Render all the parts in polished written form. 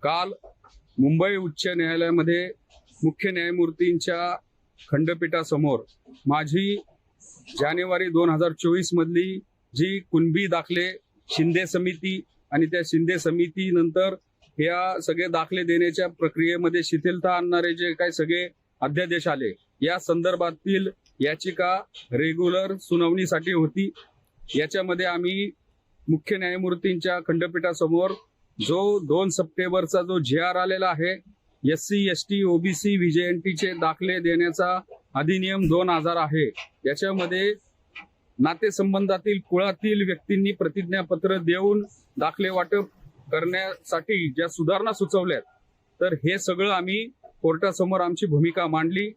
काल मुंबई उच्च न्यायालयामध्ये मुख्य न्यायमूर्तींच्या खंडपीठासमोर माझी जानेवारी 2024 मधली जी कुणबी दाखले शिंदे समिती आणि त्या शिंदे समितीनंतर या सगळे दाखले देण्याच्या प्रक्रियेमध्ये शिथिलता आणणारे जे काही सगळे अध्यादेश आले, या संदर्भातील याचिका रेग्युलर सुनावणीसाठी होती। याच्यामध्ये आम्ही मुख्य न्यायमूर्तींच्या खंडपीठासमोर जो 2 सप्टेंबरचा जो GR आलेला आहे, SC ST OBC VJNTचे दाखले देण्याचा अधिनियम 2000 आहे, याच्यामध्ये नातेसंबंधातील कुळातील व्यक्तींनी प्रतिज्ञापत्र देऊन दाखले वाटप करण्यासाठी ज्या सुधारणा सुचवल्यात, तर हे सगळं आम्ही कोर्टासमोर आमची भूमिका मांडली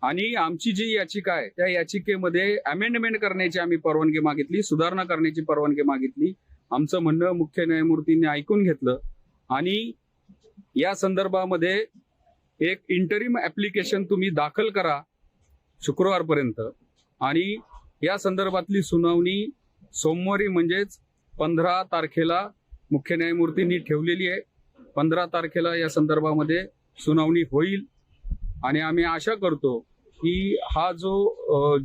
आणि आमची जी याचिका आहे त्या याचिकेमध्ये अमेंडमेंट करण्याची आम्ही परवानगी मागितली, सुधारणा करण्याची परवानगी मागितली। आमचं म्हणणं मुख्य न्यायमूर्तींनी ऐकून घेतलं आणि या संदर्भामध्ये एक इंटरिम ऍप्लिकेशन तुम्ही दाखल करा शुक्रवारपर्यंत आणि या संदर्भातली सुनावणी सोमवारी म्हणजेच 15 तारखेला मुख्य न्यायमूर्तींनी ठेवलेली आहे। 15 तारखेला या संदर्भामध्ये सुनावणी होईल आणि आम्ही आशा करतो की हा जो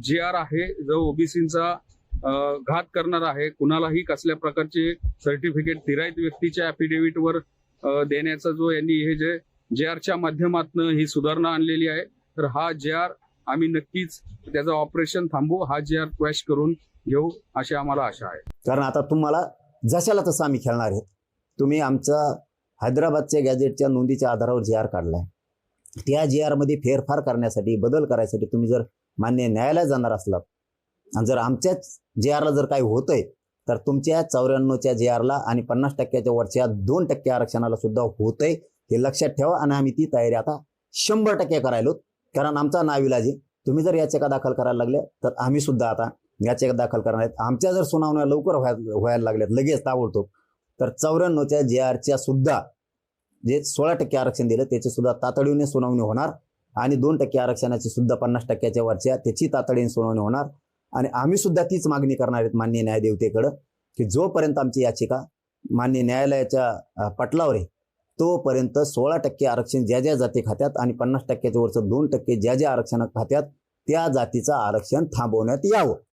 GR आहे, जो ओबीसींचा घात करणार आहे, कुणालाही कसल्या प्रकारचे सर्टिफिकेट तिराईत व्यक्तीच्या ॲफिडेव्हिटवर देण्याचा जो यांनी हे जे GRच्या माध्यमातून ही सुधारणा आणलेली आहे, तर हा GR आम्ही नक्कीच त्याचं ऑपरेशन थांबवू, हा GR क्वॅश करून घेऊ अशी आम्हाला आशा आहे। कारण आता तुम्हाला जशाला तसं आम्ही खेळणार आहे। तुम्ही आमचा हैदराबादच्या गॅजेटच्या नोंदीच्या आधारावर GR काढलाय, त्या GR मध्ये फेरफार करण्यासाठी, बदल करायसाठी तुम्ही जर मान्य न्यायालयात जाणार असलात आणि जर आमच्याच GR ला जर काही होतंय, तर तुमच्या 94च्या GR ला आणि 50% वरच्या 2% आरक्षणाला सुद्धा होतंय, हे लक्षात ठेवा। आणि आम्ही ती तयारी आता 100% करायलो, कारण आमचा नाविलाज आहे। तुम्ही जर याचिका दाखल करायला लागले तर आम्ही सुद्धा आता याचिका दाखल करणार आहेत। आमच्या जर सुनावण्या लवकर व्हायला लागल्यात लगेच ताबडतोब, तर 94च्या GRच्या सुद्धा जे 16% आरक्षण दिलं त्याची सुद्धा तातडीने सुनावणी होणार आणि 2% आरक्षणाची सुद्धा 50%च्या वरच्या त्याची तातडीने सुनावणी होणार। आणि आम्ही सुद्धा तीच मागणी करणार आहेत माननीय न्यायदेवतेकडे की जोपर्यंत आमची याचिका माननीय न्यायालयाच्या पटलावर आहे तोपर्यंत 16% आरक्षण ज्या ज्या जाती खात्यात आणि 50%च्या वरचं 2% ज्या ज्या आरक्षण खात्यात त्या जातीचं आरक्षण थांबवण्यात यावं।